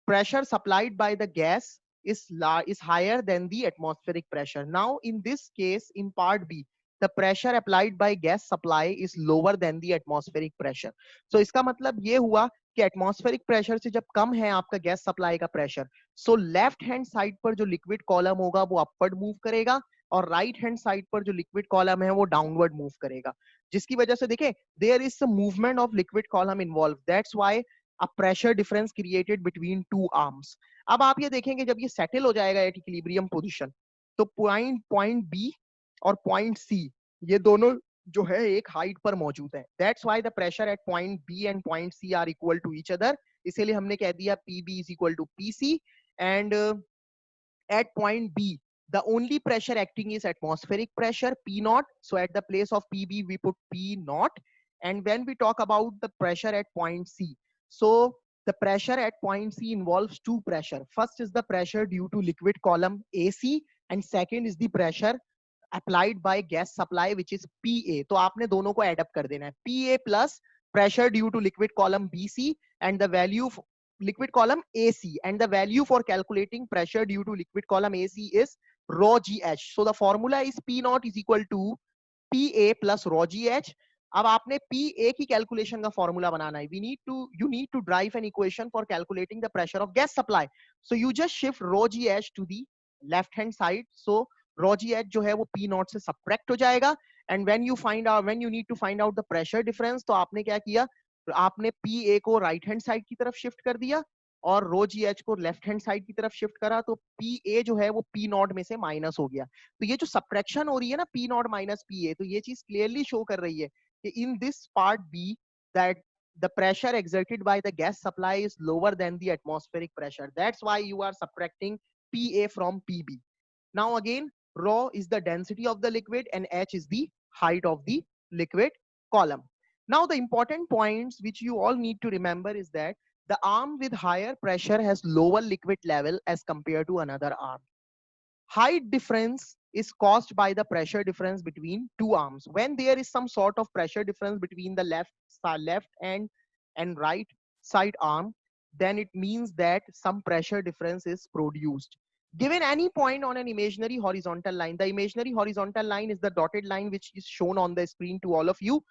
pressure supplied by the gas is higher than the atmospheric pressure. Now, in this case, in part B, the pressure applied by gas supply is lower than the atmospheric pressure. So, इसका मतलब ये हुआ कि atmospheric pressure से जब कम है आपका gas supply का pressure, so left hand side पर जो लिक्विड कॉलम होगा वो अपवर्ड मूव करेगा, और राइट हैंड साइड पर जो लिक्विड कॉलम है वो डाउनवर्ड मूव करेगा, जिसकी वजह से देखें there is some movement of liquid column involve. That's why a pressure difference created between two arms. अब आप ये देखेंगे जब ये सेटल हो जाएगा एट इक्विलिब्रियम पोजीशन, तो पॉइंट बी और पॉइंट सी ये दोनों जो है एक हाइट पर मौजूद है. That's why the pressure at point B and point C are equal to each other, इसीलिए हमने कह दिया PB is equal to PC, and at point B the only pressure acting is atmospheric pressure P naught. So at the place of PB we put P naught. And when we talk about the pressure at point C, so the pressure at point C involves two pressure. First is the pressure due to liquid column AC, and second is the pressure applied by gas supply, which is PA. तो आपने दोनों को add up कर देना है, PA plus pressure due to liquid column BC and the value liquid column AC, and the value for calculating pressure due to liquid column AC is rho GH. So the formula is P naught is equal to PA plus rho GH. अब आपने PA की calculation का formula बनाना है. You need to drive an equation for calculating the pressure of gas supply. So you just shift rho GH to the left hand side. So rho GH जो है वो P naught से subtract हो जाएगा. And when you need to find out the pressure difference, तो आपने क्या किया, आपने PA को राइट हैंड साइड की तरफ शिफ्ट कर दिया और रो GH को लेफ्ट हैंड साइड की तरफ शिफ्ट करा, तो PA जो है वो P नॉट में से माइनस हो गया. तो ये जो सब्ट्रैक्शन हो रही है ना, P नॉट माइनस PA, तो ये चीज क्लियरली शो कर रही है कि in this part B that the pressure exerted by the gas supply is lower than the atmospheric pressure. That's why you are subtracting PA from PB. Now again, rho is the density of the liquid and H is the height of the liquid column. Now the important points which you all need to remember is that the arm with higher pressure has lower liquid level as compared to another arm. Height difference is caused by the pressure difference between two arms. When there is some sort of pressure difference between the left and right side arm, then it means that some pressure difference is produced. Given any point on an imaginary horizontal line, the imaginary horizontal line is the dotted line which is shown on the screen to all of you.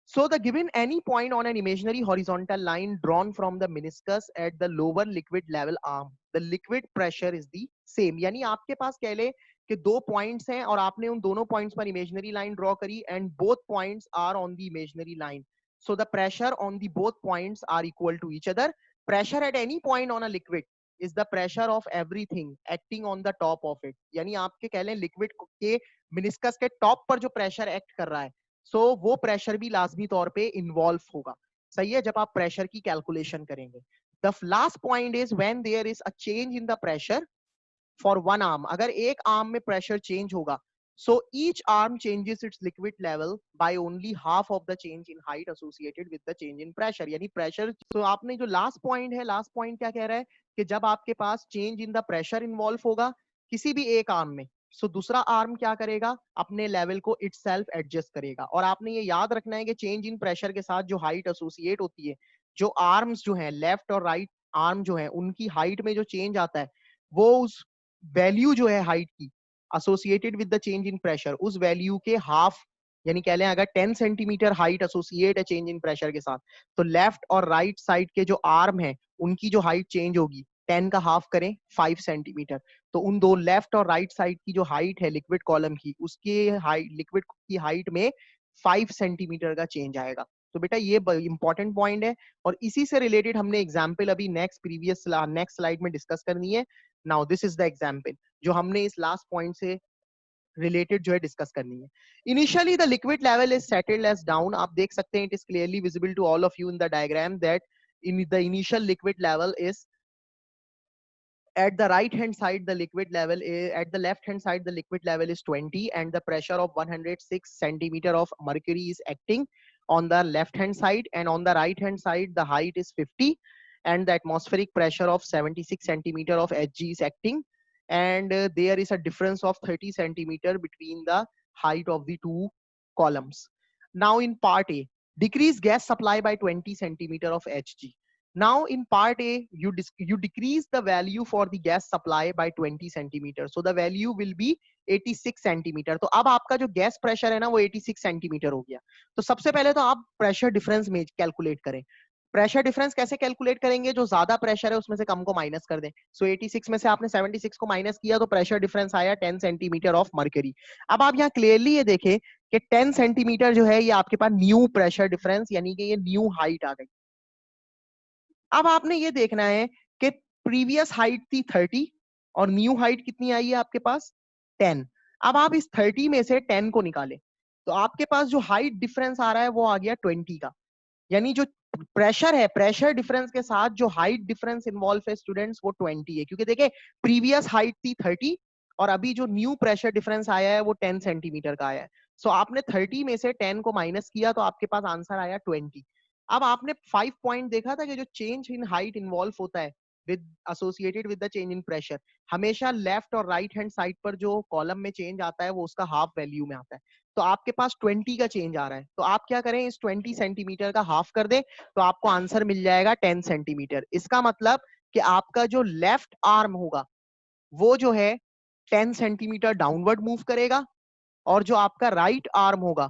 So the given any point on an imaginary horizontal line drawn from the meniscus at the lower liquid level arm, the liquid pressure is the same. यानी आपके पास कह ले कि दो points हैं और आपने उन दोनों पॉइंट्स पर इमेजिनरी लाइन ड्रॉ करी and both points are on the imaginary line. So the pressure on the both points are equal to each other. Pressure at any point on a liquid is the pressure of everything acting on the top of it. यानी आपके कह लें liquid के meniscus के top पर जो pressure act कर रहा है, वो प्रेशर भी लाजमी तौर पे इन्वॉल्व होगा. सही है, जब आप प्रेशर की कैलकुलेशन करेंगे. The last point is when there is a change in the pressure for one arm. अगर एक आर्म में प्रेशर चेंज होगा, so each arm changes its liquid level by only half of the change in height associated with the change in pressure. यानी pressure, तो आपने जो last point है, last point क्या कह रहा है कि जब आपके पास change in the pressure involve होगा किसी भी एक आर्म में, सो दूसरा आर्म क्या करेगा, अपने लेवल को इटसेल्फ एडजस्ट करेगा. और आपने ये याद रखना है कि चेंज इन प्रेशर के साथ जो हाइट एसोसिएट होती है, जो आर्म्स जो हैं लेफ्ट और राइट आर्म जो है, उनकी हाइट में जो चेंज आता है, वो उस वैल्यू जो है हाइट की associated with the change in pressure, उस वैल्यू के हाफ, यानी कह लें अगर 10 सेंटीमीटर हाइट एसोसिएट है चेंज इन प्रेशर के साथ, तो लेफ्ट और राइट साइड के जो आर्म है उनकी जो हाइट चेंज होगी 10 का हाफ करें 5 सेंटीमीटर, तो उन दो लेफ्ट और राइट साइड की जो हाइट है लिक्विड कॉलम की, उसके हाइट लिक्विड की हाइट में 5 सेंटीमीटर का चेंज आएगा. तो बेटा ये इंपॉर्टेंट पॉइंट है और इसी से रिलेटेड हमने एग्जांपल अभी नेक्स्ट स्लाइड में डिस्कस करनी है. Now this is the example जो हमने इस लास्ट पॉइंट से रिलेटेड जो है डिस्कस करनी है. Initially the liquid level is settled as down. आप देख सकते हैं, it is clearly visible to all of you in the diagram that in the initial liquid level is at the right hand side the liquid level is, at the left hand side the liquid level is 20 and the pressure of 106 centimeter of mercury is acting on the left hand side, and on the right hand side the height is 50 and the atmospheric pressure of 76 centimeter of Hg is acting, and there is a difference of 30 centimeter between the height of the two columns. Now in part A, decrease gas supply by 20 centimeter of Hg. Now in part A, you decrease the value for the gas supply by 20 centimeter. So the value will be 86 centimeter. तो अब आपका जो gas pressure है ना वो 86 centimetre हो गया. तो सबसे पहले तो आप प्रेशर डिफरेंस में कैलकुलेट करें. प्रेशर डिफरेंस कैसे कैलकुलेट करेंगे, जो ज्यादा प्रेशर है उसमें से कम को माइनस कर दें. सो 86 में से आपने 76 को माइनस किया तो प्रेशर डिफरेंस आया 10 सेंटीमीटर ऑफ मर्करी. अब आप यहाँ क्लियरली ये देखें कि 10 सेंटीमीटर जो है ये आपके पास न्यू प्रेशर डिफरेंस, यानी कि ये न्यू हाइट आ गई. अब आपने ये देखना है कि प्रीवियस हाइट थी 30 और न्यू हाइट कितनी आई है आपके पास 10. अब आप इस 30 में से 10 को निकालें तो आपके पास जो हाइट डिफरेंस आ रहा है वो आ गया 20 का. यानी जो प्रेशर है, प्रेशर डिफरेंस के साथ जो हाइट डिफरेंस इन्वॉल्व है स्टूडेंट्स वो 20 है, क्योंकि देखिए प्रीवियस हाइट थी 30 और अभी जो न्यू प्रेशर डिफरेंस आया है वो 10 सेंटीमीटर का आया है। सो आपने 30 में से 10 को माइनस किया तो आपके पास आंसर आया 20। अब आपने 5 पॉइंट देखा था कि जो चेंज इन हाइट इन्वॉल्व होता है with associated with the change in pressure, हमेशा लेफ्ट और राइट हैंड साइड पर जो कॉलम में चेंज आता है वो उसका हाफ वैल्यू में आता है। तो आपके पास 20 का चेंज आ रहा है, तो आप क्या करें, इस 20 सेंटीमीटर का हाफ कर दें तो आपको आंसर मिल जाएगा 10 सेंटीमीटर। इसका मतलब कि आपका जो लेफ्ट आर्म होगा वो जो है 10 सेंटीमीटर डाउनवर्ड मूव करेगा, और जो आपका राइट आर्म होगा,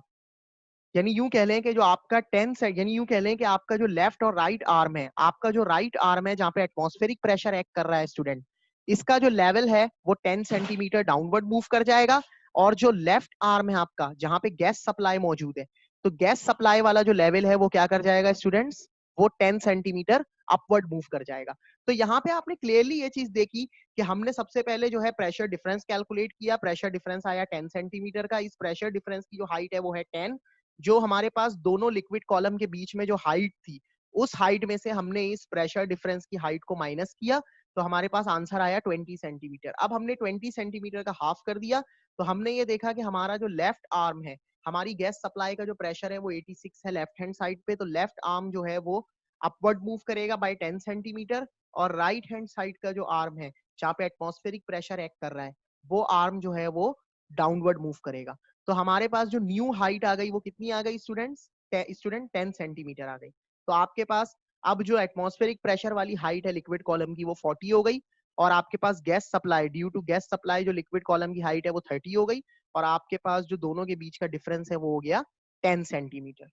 यानी यूं कह लें कि जो आपका 10 से यानी यूं कह लें कि आपका जो लेफ्ट और राइट आर्म है, आपका जो राइट आर्म है जहां पे एटमॉस्फेरिक प्रेशर एक्ट कर रहा है स्टूडेंट, इसका जो लेवल है वो 10 सेंटीमीटर डाउनवर्ड मूव कर जाएगा। और जो लेफ्ट आर्म है आपका जहां पे गैस सप्लाई मौजूद है, तो गैस सप्लाई वाला जो लेवल है वो क्या कर जाएगा स्टूडेंट्स, वो 10 सेंटीमीटर अपवर्ड मूव कर जाएगा। तो यहाँ पे आपने क्लियरली ये चीज देखी कि हमने सबसे पहले जो है प्रेशर डिफरेंस कैलकुलेट किया, प्रेशर डिफरेंस आया 10 सेंटीमीटर का। इस प्रेशर डिफरेंस की जो हाइट है वो है 10। जो हमारे पास दोनों लिक्विड कॉलम के बीच में जो हाइट थी, उस हाइट में से हमने इस प्रेशर डिफरेंस की हाइट को माइनस किया, तो हमारे पास आंसर आया 20 सेंटीमीटर। अब हमने 20 सेंटीमीटर का हाफ कर दिया, तो हमने ये देखा कि हमारा जो लेफ्ट आर्म है, हमारी गैस सप्लाई का जो प्रेशर है वो 86 है लेफ्ट हैंड साइड पे, तो लेफ्ट आर्म जो है वो अपवर्ड मूव करेगा बाय 10 सेंटीमीटर। और राइट हैंड साइड का जो आर्म है जहाँ पे एटमॉस्फेरिक प्रेशर एक्ट कर रहा है, वो आर्म जो है वो डाउनवर्ड मूव करेगा। तो हमारे पास जो न्यू हाइट आ गई वो कितनी आ गई स्टूडेंट्स, स्टूडेंट 10 सेंटीमीटर आ गई। तो आपके पास अब जो एटमॉस्फेरिक प्रेशर वाली हाइट है लिक्विड कॉलम की वो 40 हो गई, और आपके पास gas supply, due to gas supply जो लिक्विड कॉलम की हाइट है वो 30 हो गई, और आपके पास जो दोनों के बीच का डिफरेंस है वो हो गया 10 centimetre.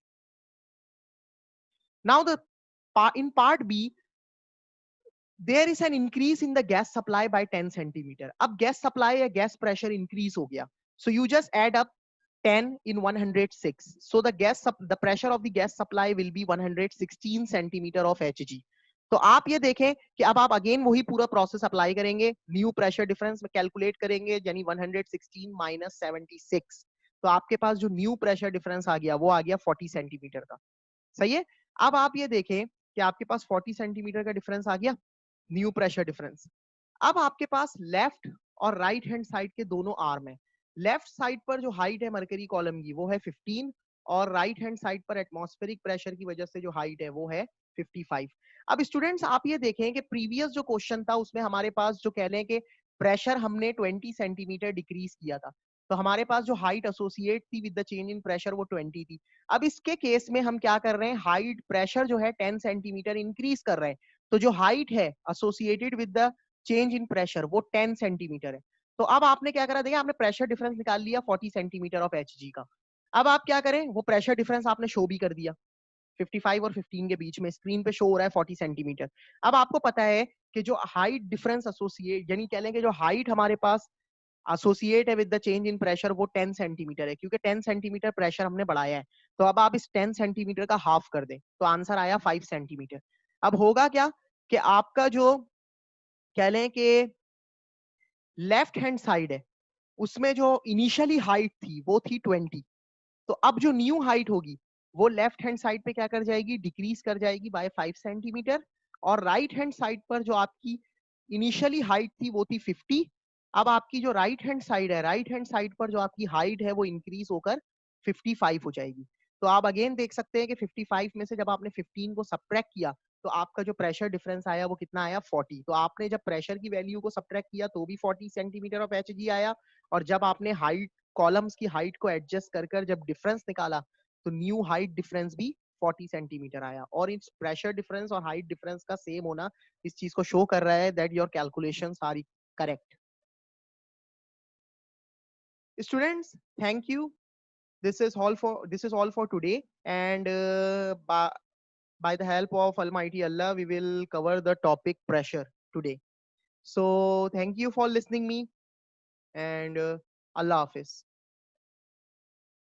Now the in part B there is an increase in the gas supply by 10 centimeter. अब गैस सप्लाई या गैस प्रेशर इंक्रीज हो गया, so you just add up 10 in 106, so the pressure of the gas supply will be 116 centimeter of Hg. तो आप ये देखें कि अब आप अगेन वही पूरा प्रोसेस अप्लाई करेंगे, न्यू प्रेशर डिफरेंस में कैलकुलेट करेंगे, यानी 116 माइनस 76, तो आपके पास जो न्यू प्रेशर डिफरेंस आ गया वो आ गया 40 सेंटीमीटर का। सही है। अब आप ये देखें कि आपके पास 40 सेंटीमीटर का डिफरेंस आ गया, न्यू प्रेशर डिफरेंस। अब आपके पास लेफ्ट और राइट हैंड साइड के दोनों आर्म है। लेफ्ट साइड पर जो हाइट है मरकरी कॉलम की वो है 15, और राइट हैंड साइड पर एटमॉस्फेरिक प्रेशर की वजह से जो हाइट है वो है 55। अब स्टूडेंट्स आप ये देखें कि प्रीवियस जो क्वेश्चन था उसमें हमारे पास जो कह लें कि प्रेशर हमने 20 सेंटीमीटर डिक्रीज किया था, तो हमारे पास जो हाइट एसोसिएट थी with the change in pressure वो 20 थी। अब इसके केस में हम क्या कर रहे हैं, हाइट प्रेशर जो है 10 सेंटीमीटर इंक्रीज कर रहे हैं, तो जो हाइट है associated with the change in pressure वो 10 सेंटीमीटर है। तो अब आपने क्या करा, देखिए आपने प्रेशर डिफरेंस निकाल लिया 40 सेंटीमीटर ऑफ एचजी का। अब आप क्या करें, वो प्रेशर डिफरेंस आपने शो भी कर दिया 55 और 15 के बीच में, स्क्रीन पे शो हो रहा है 40 सेंटीमीटर। अब आपको पता है कि जो हाइट डिफरेंस एसोसिएट, यानी कह लें कि जो हाइट हमारे पास एसोसिएट है with the change in pressure वो 10 सेंटीमीटर है, क्योंकि 10 सेंटीमीटर प्रेशर हमने बढ़ाया है। तो अब आप इस 10 सेंटीमीटर का हाफ कर दें तो आंसर आया 5 सेंटीमीटर। अब होगा क्या कि आपका जो कह लें कि लेफ्ट हैंड साइड है उसमें जो इनिशियली हाइट थी वो थी 20, तो अब जो न्यू हाइट होगी वो लेफ्ट हैंड साइड पे क्या कर जाएगी, डिक्रीज कर जाएगी बाय 5 सेंटीमीटर। और राइट हैंड साइड पर जो आपकी इनिशियली हाइट थी वो थी 50, अब आपकी जो राइट हैंड साइड है, राइट हैंड साइड पर जो आपकी हाइट है वो इंक्रीज होकर 55 हो जाएगी। तो आप अगेन देख सकते हैं कि 55 में से जब आपने 15 को सब्ट्रैक्ट किया तो आपका जो प्रेशर डिफरेंस आया वो कितना आया 40। तो आपने जब प्रेशर की वैल्यू को सब्ट्रैक्ट किया तो भी 40 सेंटीमीटर ऑफ एचजी आया, और जब आपने हाइट कॉलम्स की हाइट को एडजस्ट कर कर जब डिफरेंस निकाला तो न्यू हाइट डिफरेंस भी 40 सेंटीमीटर आया। और इस प्रेशर डिफरेंस और हाइट डिफरेंस का सेम होना इस चीज को शो कर रहा है that your calculations are correct. Students, thank you. This is all for today, and by the help of Almighty Allah we will cover the topic pressure today. So thank you for listening me, and Allah Hafiz.